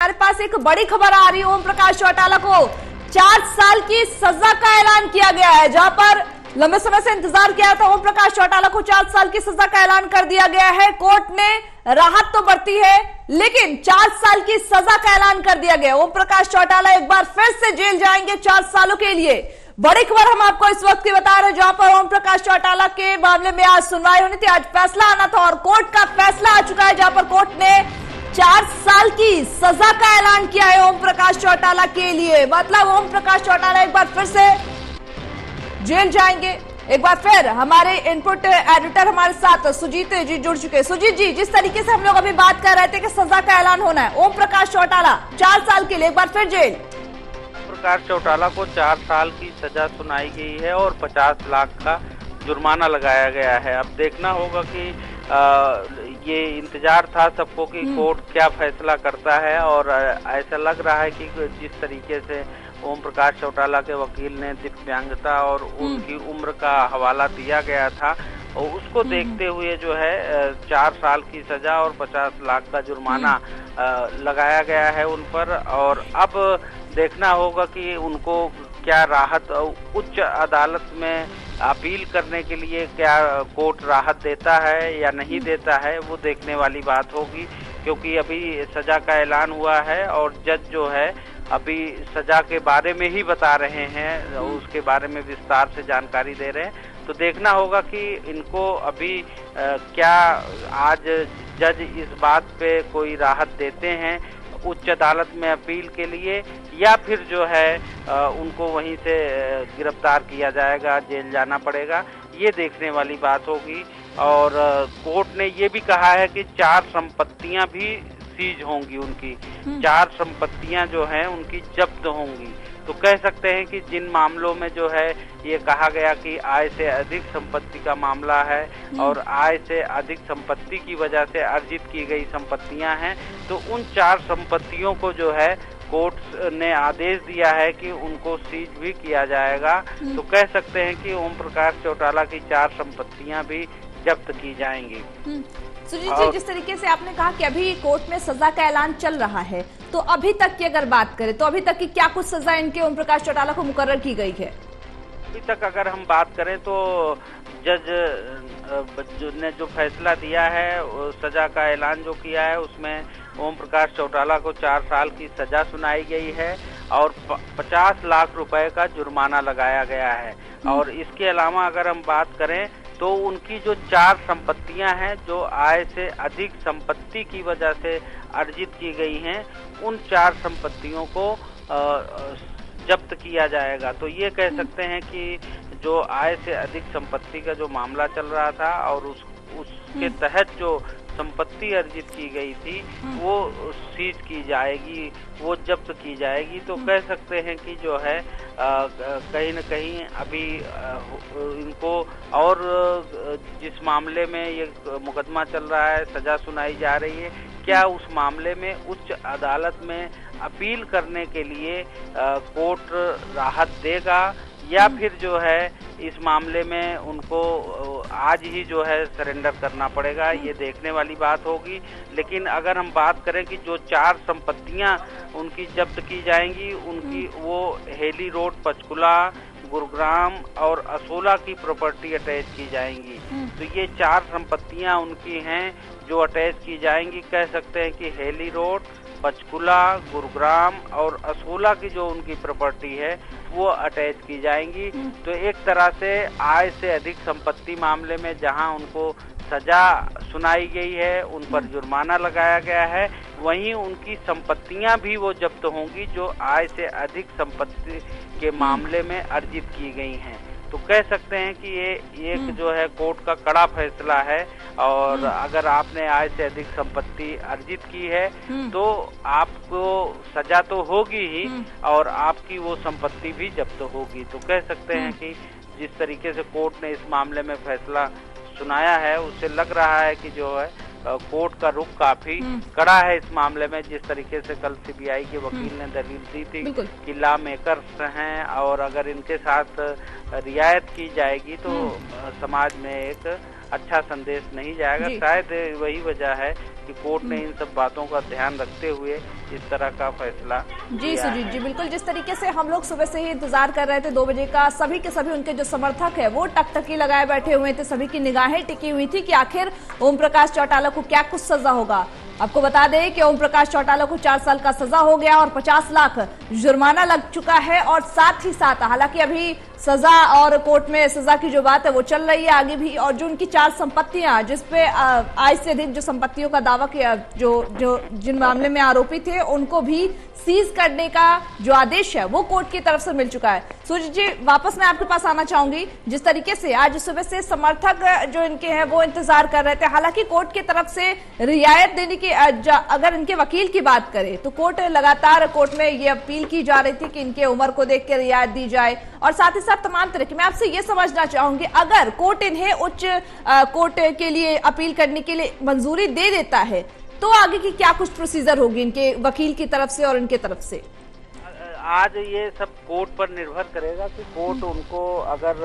हमारे पास एक बड़ी खबर आ रही है। ओम प्रकाश चौटाला को 4 साल की सजा का ऐलान किया गया है। जहां पर लंबे समय से इंतजार किया था, ओम प्रकाश चौटाला को 4 साल की सजा का ऐलान कर दिया गया है। कोर्ट ने राहत तो बढ़ती है, लेकिन 4 साल की सजा का ऐलान कर दिया गया। ओम प्रकाश चौटाला एक बार फिर से जेल जाएंगे 4 सालों के लिए। बड़ी खबर हम आपको इस वक्त की बता रहे हैं, जहां पर ओम प्रकाश चौटाला के मामले में आज सुनवाई होनी थी, आज फैसला आना था और कोर्ट का फैसला आ चुका है, जहां पर कोर्ट ने 4 साल की सजा का ऐलान किया है ओम प्रकाश चौटाला के लिए। मतलब ओम प्रकाश चौटाला एक बार फिर से जेल जाएंगे। एक बार फिर हमारे इनपुट एडिटर हमारे साथ सुजीत जी जुड़ चुके हैं। सुजीत जी, जिस तरीके से हम लोग अभी बात कर रहे थे कि सजा का ऐलान होना है, ओम प्रकाश चौटाला 4 साल के लिए एक बार फिर जेल। प्रकाश चौटाला को 4 साल की सजा सुनाई गई है और 50 लाख का जुर्माना लगाया गया है। अब देखना होगा कि ये इंतजार था सबको कि कोर्ट क्या फैसला करता है, और ऐसा लग रहा है कि जिस तरीके से ओम प्रकाश चौटाला के वकील ने दिव्यांगता और उनकी उम्र का हवाला दिया गया था, और उसको देखते हुए जो है 4 साल की सजा और 50 लाख का जुर्माना लगाया गया है उन पर। और अब देखना होगा कि उनको क्या राहत उच्च अदालत में अपील करने के लिए क्या कोर्ट राहत देता है या नहीं देता है, वो देखने वाली बात होगी। क्योंकि अभी सजा का ऐलान हुआ है और जज जो है अभी सजा के बारे में ही बता रहे हैं, उसके बारे में विस्तार से जानकारी दे रहे हैं। तो देखना होगा कि इनको अभी क्या आज जज इस बात पे कोई राहत देते हैं उच्च अदालत में अपील के लिए, या फिर जो है उनको वहीं से गिरफ्तार किया जाएगा, जेल जाना पड़ेगा, ये देखने वाली बात होगी। और कोर्ट ने ये भी कहा है कि 4 संपत्तियां भी सीज होंगी, उनकी 4 संपत्तियां जो हैं उनकी जब्त होंगी। तो कह सकते हैं कि जिन मामलों में जो है ये कहा गया कि आय से अधिक संपत्ति का मामला है और आय से अधिक संपत्ति की वजह से अर्जित की गई संपत्तियां हैं, तो उन 4 संपत्तियों को जो है कोर्ट ने आदेश दिया है कि उनको सीज भी किया जाएगा। तो कह सकते हैं कि ओम प्रकाश चौटाला की 4 संपत्तियां भी जब्त की जाएंगी। सुजीत जी, जिस तरीके से आपने कहा कि अभी कोर्ट में सजा का ऐलान चल रहा है, तो अभी तक की अगर बात करें तो अभी तक की क्या कुछ सजा इनके ओम प्रकाश चौटाला को मुकर्रर की गई है? अभी तक अगर हम बात करें तो जज ने जो फैसला दिया है, सजा का ऐलान जो किया है, उसमें ओम प्रकाश चौटाला को 4 साल की सजा सुनाई गई है और 50 लाख रुपए का जुर्माना लगाया गया है। और इसके अलावा अगर हम बात करें तो उनकी जो 4 संपत्तियां हैं जो आय से अधिक संपत्ति की वजह से अर्जित की गई हैं, उन 4 संपत्तियों को जब्त किया जाएगा। तो ये कह सकते हैं कि जो आय से अधिक संपत्ति का जो मामला चल रहा था और उसके तहत जो संपत्ति अर्जित की गई थी वो सीज की जाएगी, वो जब्त की जाएगी। तो कह सकते हैं कि जो है कहीं न कहीं अभी इनको, और जिस मामले में ये मुकदमा चल रहा है, सजा सुनाई जा रही है, क्या उस मामले में उच्च अदालत में अपील करने के लिए कोर्ट राहत देगा, या फिर जो है इस मामले में उनको आज ही जो है सरेंडर करना पड़ेगा, ये देखने वाली बात होगी। लेकिन अगर हम बात करें कि जो 4 संपत्तियां उनकी जब्त की जाएंगी, उनकी वो हेली रोड, पंचकुला, गुरुग्राम और असोला की प्रॉपर्टी अटैच की जाएंगी। तो ये 4 संपत्तियां उनकी हैं जो अटैच की जाएंगी। कह सकते हैं कि हेली रोड, पंचकुला, गुरुग्राम और असोला की जो उनकी प्रॉपर्टी है वो अटैच की जाएंगी। तो एक तरह से आय से अधिक संपत्ति मामले में जहां उनको सजा सुनाई गई है, उन पर जुर्माना लगाया गया है, वहीं उनकी संपत्तियां भी वो जब्त होंगी जो आय से अधिक संपत्ति के मामले में अर्जित की गई हैं। तो कह सकते हैं कि ये एक जो है कोर्ट का कड़ा फैसला है, और अगर आपने आय से अधिक संपत्ति अर्जित की है तो आपको सजा तो होगी ही और आपकी वो संपत्ति भी जब्त होगी। तो कह सकते हैं कि जिस तरीके से कोर्ट ने इस मामले में फैसला सुनाया है, उससे लग रहा है कि जो है कोर्ट का रुख काफी कड़ा है इस मामले में। जिस तरीके से कल सीबीआई के वकील ने दलील दी थी कि लॉ मेकर्स हैं और अगर इनके साथ रियायत की जाएगी तो समाज में एक अच्छा संदेश नहीं जाएगा। शायद वही वजह है कि कोर्ट ने इन सब बातों का ध्यान रखते हुए इस तरह का फैसला जी सुजीत जी, बिल्कुल जिस तरीके से हम लोग सुबह से ही इंतजार कर रहे थे 2 बजे का, सभी के सभी उनके जो समर्थक है वो टकटकी लगाए बैठे हुए थे, सभी की निगाहें टिकी हुई थी कि आखिर ओम प्रकाश चौटाला को क्या कुछ सजा होगा। आपको बता दें कि ओम प्रकाश चौटाला को 4 साल का सजा हो गया और 50 लाख जुर्माना लग चुका है। और साथ ही साथ हालांकि अभी सजा और कोर्ट में सजा की जो बात है वो चल रही है आगे भी, और जो उनकी 4 संपत्तियां जिसपे आय से अधिक जो संपत्तियों का दावा किया, जो जिन मामले में आरोपी थे उनको भी सीज करने का जो आदेश है वो कोर्ट की तरफ से मिल चुका है। सुजीत जी, वापस मैं आपके पास आना चाहूंगी। जिस तरीके से आज सुबह से समर्थक जो इनके हैं वो इंतजार कर रहे थे, हालांकि कोर्ट की तरफ से रियायत देने की, अगर इनके वकील की बात करें तो कोर्ट लगातार कोर्ट में ये अपील की जा रही थी कि इनके उम्र को देख के रियायत दी जाए, और साथ ही साथ तमाम तरह की। मैं आपसे ये समझना चाहूंगी, अगर कोर्ट इन्हें उच्च कोर्ट के लिए अपील करने के लिए मंजूरी दे देता है तो आगे की क्या कुछ प्रोसीजर होगी इनके वकील की तरफ से और इनके तरफ से? आज ये सब कोर्ट पर निर्भर करेगा कि कोर्ट उनको अगर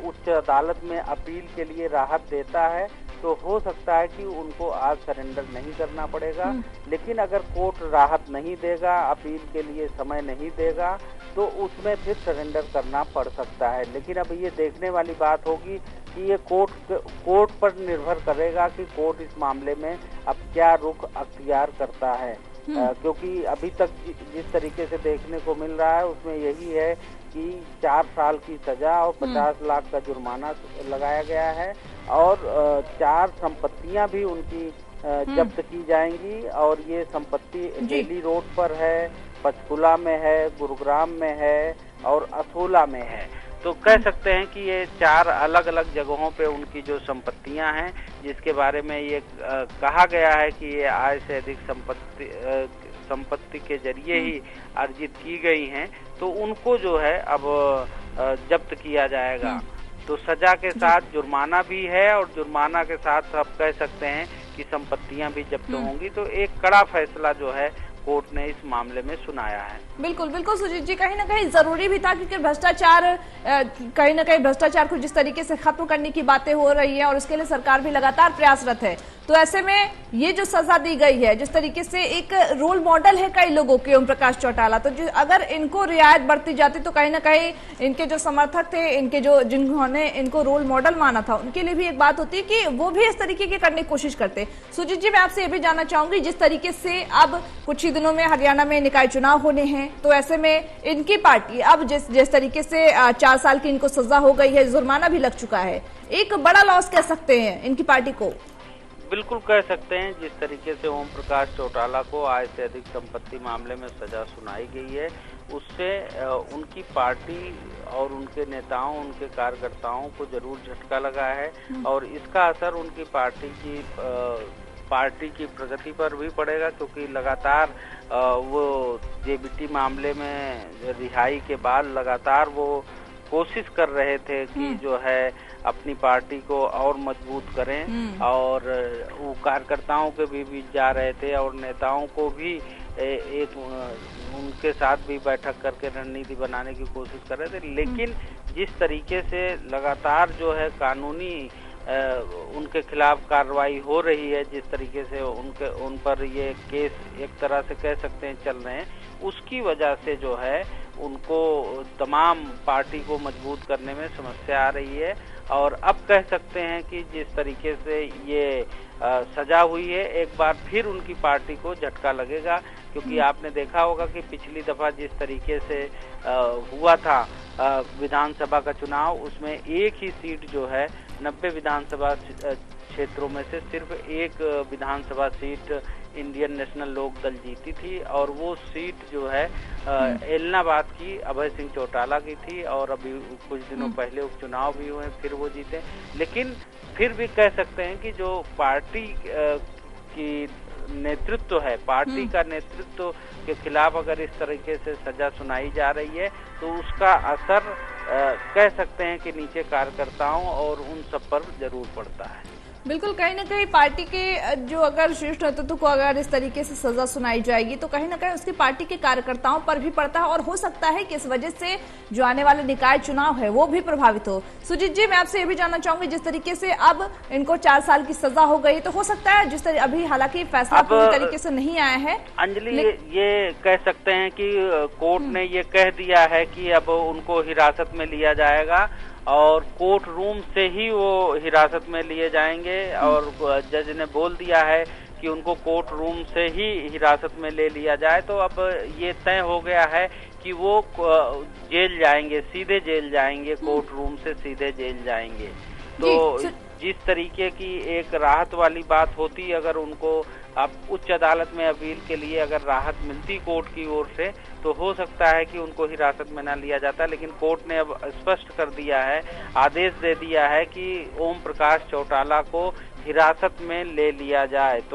उच्च अदालत में अपील के लिए राहत देता है तो हो सकता है कि उनको आज सरेंडर नहीं करना पड़ेगा, लेकिन अगर कोर्ट राहत नहीं देगा, अपील के लिए समय नहीं देगा, तो उसमें फिर सरेंडर करना पड़ सकता है। लेकिन अब ये देखने वाली बात होगी कि ये कोर्ट पर निर्भर करेगा कि कोर्ट इस मामले में अब क्या रुख अख्तियार करता है। क्योंकि अभी तक जिस तरीके से देखने को मिल रहा है उसमें यही है कि 4 साल की सजा और 50 लाख का जुर्माना लगाया गया है, और 4 संपत्तियां भी उनकी जब्त की जाएंगी, और ये संपत्ति दिल्ली रोड पर है, पंचकुला में है, गुरुग्राम में है और असोला में है। तो कह सकते हैं कि ये 4 अलग अलग जगहों पे उनकी जो संपत्तियां हैं, जिसके बारे में ये कहा गया है कि ये आय से अधिक संपत्ति के जरिए ही अर्जित की गई हैं, तो उनको जो है अब जब्त किया जाएगा। तो सजा के साथ जुर्माना भी है, और जुर्माना के साथ आप कह सकते हैं कि संपत्तियां भी जब्त होंगी। तो एक कड़ा फैसला जो है कोर्ट ने इस मामले में सुनाया है। बिल्कुल बिल्कुल सुजीत जी, कहीं ना कहीं जरूरी भी था, क्योंकि भ्रष्टाचार कहीं ना कहीं भ्रष्टाचार को जिस तरीके से खत्म करने की बातें हो रही है और उसके लिए सरकार भी लगातार प्रयासरत है, तो ऐसे में ये जो सजा दी गई है, जिस तरीके से एक रोल मॉडल है कई लोगों के ओम प्रकाश चौटाला, तो अगर इनको रियायत बढ़ती जाती तो कहीं ना कहीं इनके जो समर्थक थे, इनके जो जिन्होंने इनको रोल मॉडल माना था, उनके लिए भी एक बात होती है कि वो भी इस तरीके की करने की कोशिश करते। सुजीत जी, मैं आपसे ये भी जानना चाहूंगी, जिस तरीके से अब कुछ ही दिनों में हरियाणा में निकाय चुनाव होने हैं, तो ऐसे में इनकी पार्टी अब जिस तरीके से 4 साल की इनको सजा हो गई है, जुर्माना भी लग चुका है, एक बड़ा लॉस कह सकते हैं इनकी पार्टी को? बिल्कुल कह सकते हैं। जिस तरीके से ओम प्रकाश चौटाला को आय से अधिक संपत्ति मामले में सजा सुनाई गई है, उससे उनकी पार्टी और उनके नेताओं, उनके कार्यकर्ताओं को जरूर झटका लगा है, और इसका असर उनकी पार्टी की प्रगति पर भी पड़ेगा, क्योंकि लगातार वो जेबीटी मामले में रिहाई के बाद लगातार वो कोशिश कर रहे थे कि जो है अपनी पार्टी को और मजबूत करें, और वो कार्यकर्ताओं के भी बीच जा रहे थे और नेताओं को भी एक उनके साथ भी बैठक करके रणनीति बनाने की कोशिश कर रहे थे। लेकिन जिस तरीके से लगातार जो है कानूनी उनके खिलाफ कार्रवाई हो रही है, जिस तरीके से उन पर ये केस एक तरह से कह सकते हैं चल रहे हैं, उसकी वजह से जो है उनको तमाम पार्टी को मजबूत करने में समस्या आ रही है। और अब कह सकते हैं कि जिस तरीके से ये सजा हुई है, एक बार फिर उनकी पार्टी को झटका लगेगा, क्योंकि आपने देखा होगा कि पिछली दफा जिस तरीके से हुआ था विधानसभा का चुनाव, उसमें एक ही सीट जो है 90 विधानसभा क्षेत्रों में से सिर्फ एक विधानसभा सीट इंडियन नेशनल लोक दल जीती थी, और वो सीट जो है एलनाबाद की अभय सिंह चौटाला की थी, और अभी कुछ दिनों पहले उपचुनाव भी हुए, फिर वो जीते। लेकिन फिर भी कह सकते हैं कि जो पार्टी की नेतृत्व है, पार्टी का नेतृत्व के खिलाफ अगर इस तरीके से सजा सुनाई जा रही है, तो उसका असर कह सकते हैं कि नीचे कार्यकर्ताओं और उन सब पर जरूर पड़ता है। बिल्कुल, कहीं ना कहीं पार्टी के जो अगर शीर्ष नेतृत्व को अगर इस तरीके से सजा सुनाई जाएगी तो कहीं ना कहीं उसकी पार्टी के कार्यकर्ताओं पर भी पड़ता है और हो सकता है कि इस वजह से जो आने वाले निकाय चुनाव है वो भी प्रभावित हो। सुजीत जी, मैं आपसे ये भी जानना चाहूंगी, जिस तरीके से अब इनको 4 साल की सजा हो गई तो हो सकता है जिस तरह अभी हालांकि फैसला पूरी तरीके से नहीं आया है अंजलि, ये कह सकते हैं कि कोर्ट ने ये कह दिया है कि अब उनको हिरासत में लिया जाएगा और कोर्ट रूम से ही वो हिरासत में लिए जाएंगे और जज ने बोल दिया है कि उनको कोर्ट रूम से ही हिरासत में ले लिया जाए। तो अब ये तय हो गया है कि वो जेल जाएंगे, सीधे जेल जाएंगे, कोर्ट रूम से सीधे जेल जाएंगे। तो जिस तरीके की एक राहत वाली बात होती अगर उनको अब उच्च अदालत में अपील के लिए अगर राहत मिलती कोर्ट की ओर से तो हो सकता है कि उनको हिरासत में न लिया जाता, लेकिन कोर्ट ने अब स्पष्ट कर दिया है, आदेश दे दिया है कि ओम प्रकाश चौटाला को हिरासत में ले लिया जाए। तो